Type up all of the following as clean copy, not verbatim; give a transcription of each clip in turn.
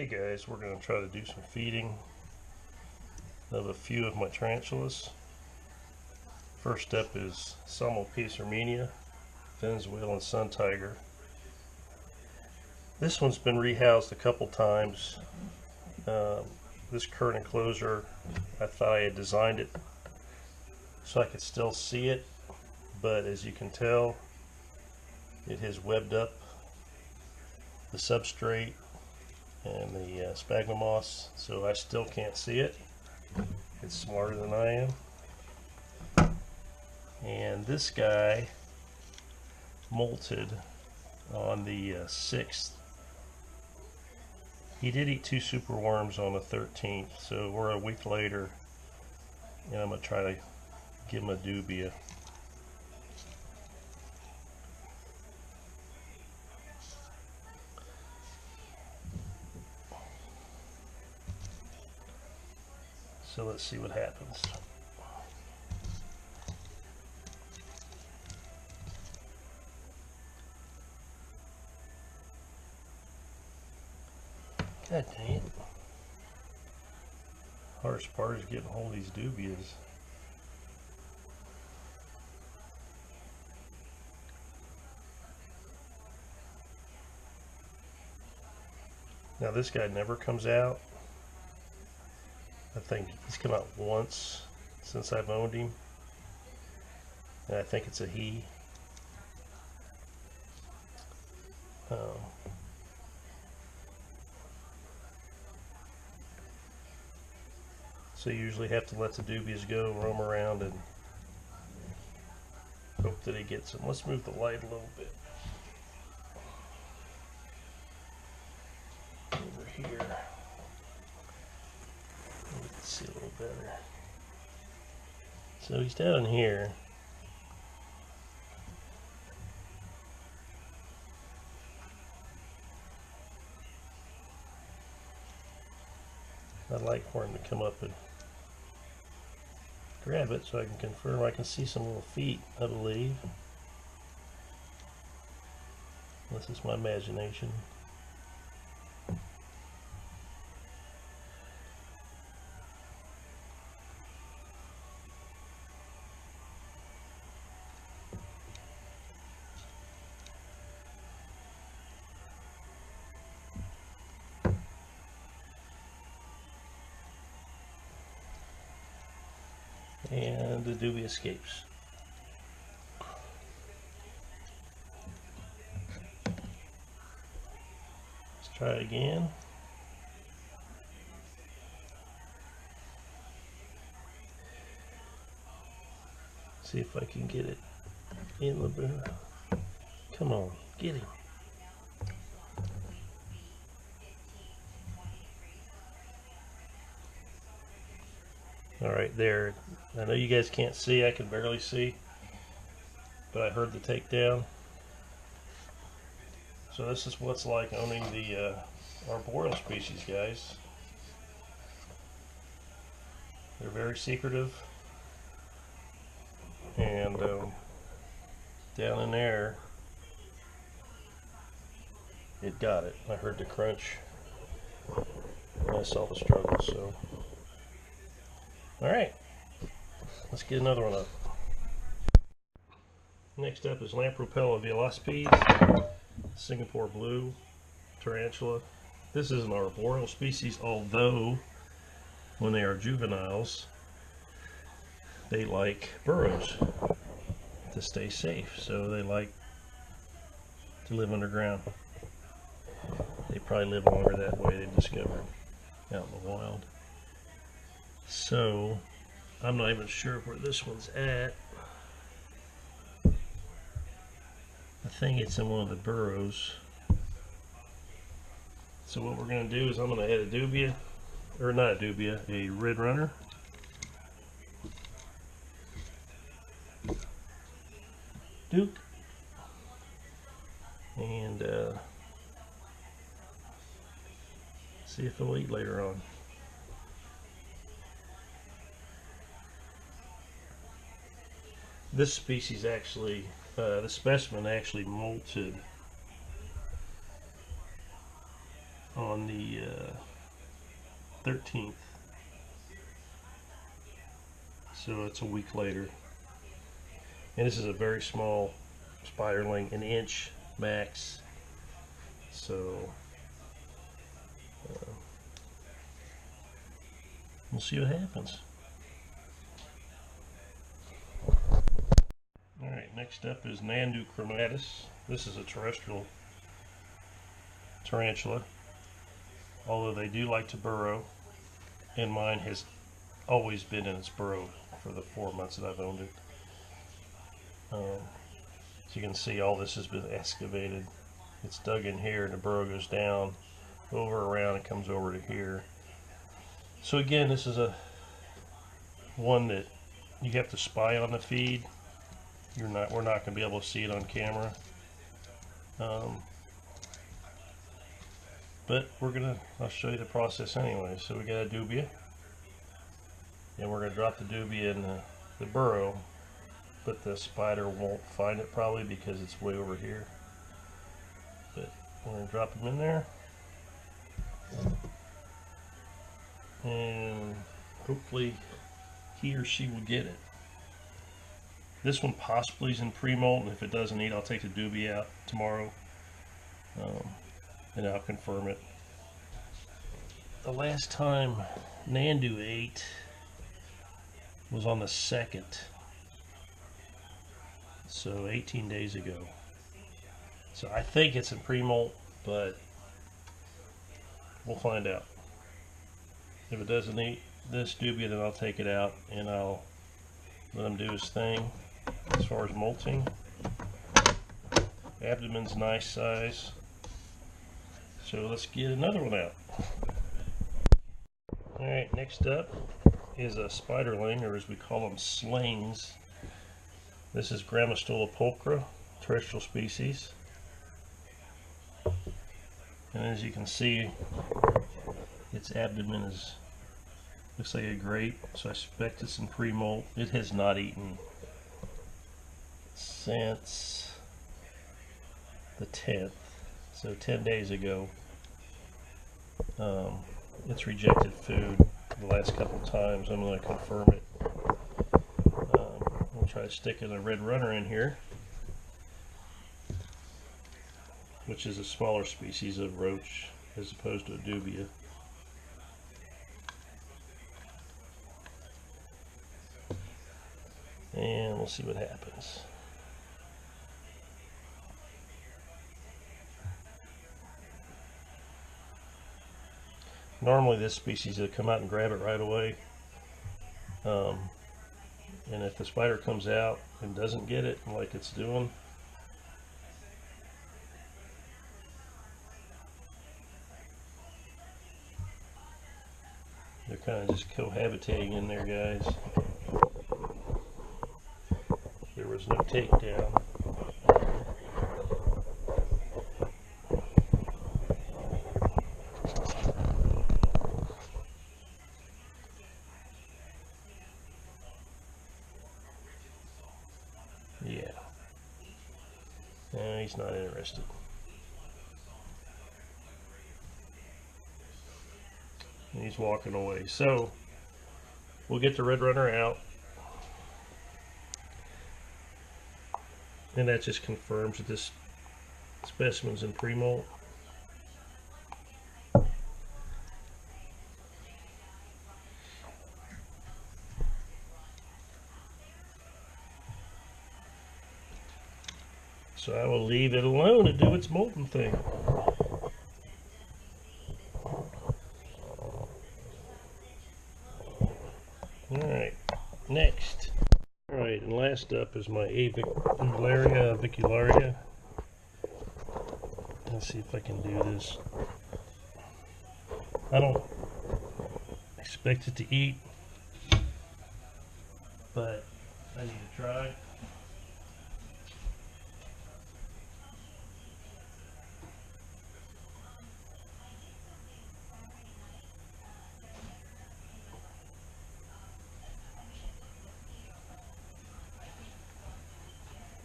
Hey guys, we're going to try to do some feeding of a few of my tarantulas. First step is Piece Armenia, Venezuelan sun tiger. This one's been rehoused a couple times. This current enclosure, I thought I had designed it so I could still see it, but as you can tell, it has webbed up the substrate and the sphagnum moss, so I still can't see it. It's smarter than I am. And this guy molted on the 6th. He did eat 2 superworms on the 13th, so we're a week later, and I'm going to try to give him a dubia. So let's see what happens. God dang it. Hardest part is getting hold of these dubias. Now this guy never comes out. I think he's come out once since I've owned him, and I think it's a he. So you usually have to let the dubias go, roam around, and hope that he gets them. Let's move the light a little bit over here. Let's see a little better. So he's down here. I'd like for him to come up and grab it so I can confirm. I can see some little feet, I believe. This is my imagination. And the dubia escapes. Let's try it again. See if I can get it in the boom. Come on, get him. Alright, there. I know you guys can't see, I can barely see, but I heard the takedown. So this is what's like owning the arboreal species, guys. They're very secretive, and down in there, it got it. I heard the crunch, and I saw the struggle, so. Alright, let's get another one up. Next up is Lampropella velocipedes, Singapore blue tarantula. This is an arboreal species, although when they are juveniles, they like burrows to stay safe, so they like to live underground. They probably live longer that way, they discovered out in the wild. So I'm not even sure where this one's at. I think it's in one of the burrows. So what we're going to do is I'm going to add a dubia, or not a dubia, a red runner. Duke. And see if it'll eat later on. This species actually, the specimen actually molted on the 13th. So it's a week later. And this is a very small spiderling, an inch max. So we'll see what happens. Alright, next up is Nandu chromatus. This is a terrestrial tarantula, although they do like to burrow, and mine has always been in its burrow for the 4 months that I've owned it. As you can see, all this has been excavated. It's dug in here, and the burrow goes down, over, around, and comes over to here. So again, this is a one that you have to spy on the feed. We're not going to be able to see it on camera. But I'll show you the process anyway. So we got a dubia, and we're going to drop the dubia in the burrow, but the spider won't find it probably because it's way over here. But we're going to drop them in there, and hopefully he or she will get it. This one possibly is in pre-molt, and if it doesn't eat, I'll take the dubia out tomorrow, and I'll confirm it. The last time Nandu ate was on the 2nd, so 18 days ago. So I think it's in pre-molt, but we'll find out. If it doesn't eat this dubia, then I'll take it out and I'll let him do his thing. As far as molting, abdomen's nice size, so let's get another one out. Alright, next up is a spiderling, or as we call them, slings. This is Grammostola pulchra, terrestrial species, and as you can see, its abdomen looks like a grape, so I suspect it's in pre-molt. It has not eaten since the 10th, so 10 days ago. It's rejected food the last couple times. I'm going to confirm it. We'll try sticking a red runner in here, which is a smaller species of roach as opposed to a dubia. And we'll see what happens. Normally this species will come out and grab it right away, and if the spider comes out and doesn't get it like it's doing, they're kind of just cohabitating in there, guys. There was no takedown. Yeah. No, he's not interested. And he's walking away. So we'll get the red runner out, and that just confirms that this specimen's in pre-molt. So I will leave it alone to do its molting thing. Alright, next. Alright, and last up is my avicularia. Let's see if I can do this. I don't expect it to eat, but I need to try.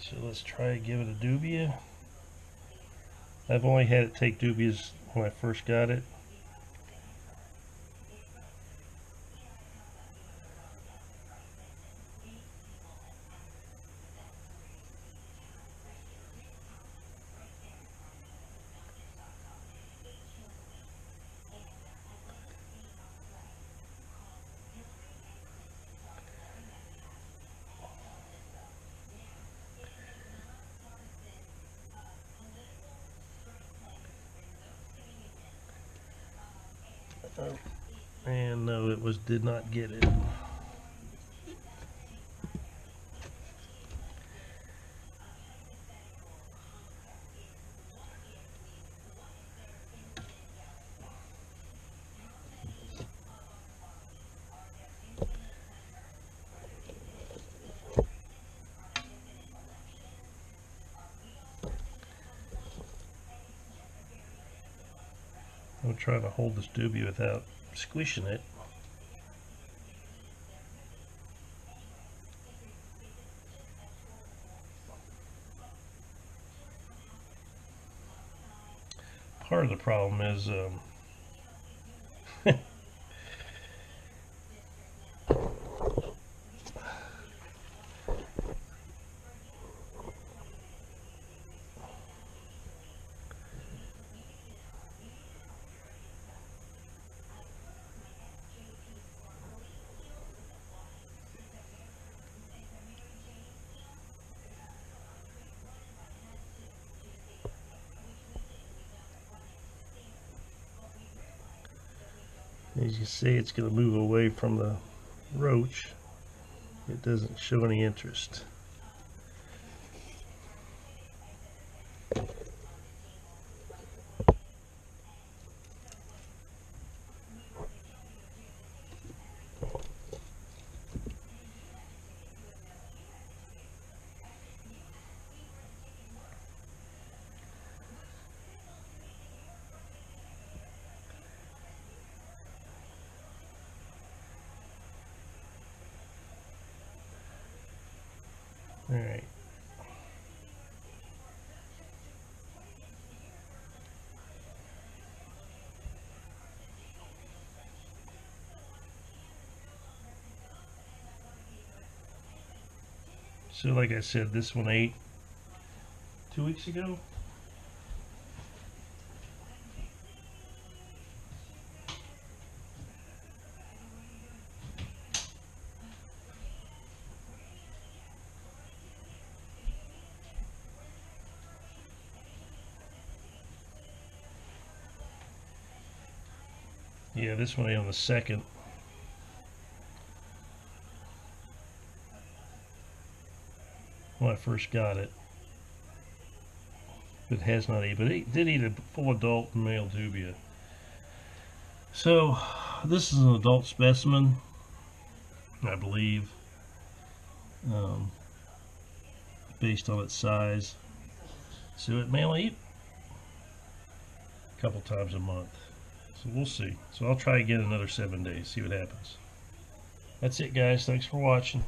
So let's try to give it a dubia. I've only had it take dubias when I first got it. And no, it did not get it. I'm trying to hold this dubia without squishing it. Part of the problem is as you see, it's going to move away from the roach. It doesn't show any interest. All right. So like I said, this one ate 2 weeks ago. Yeah, this one ate on the 2nd. When I first got it. But it has not eaten. But it did eat a full adult male dubia. So this is an adult specimen, I believe, based on its size. So it may only eat a couple times a month. So we'll see. So I'll try again another 7 days, see what happens. That's it, guys. Thanks for watching.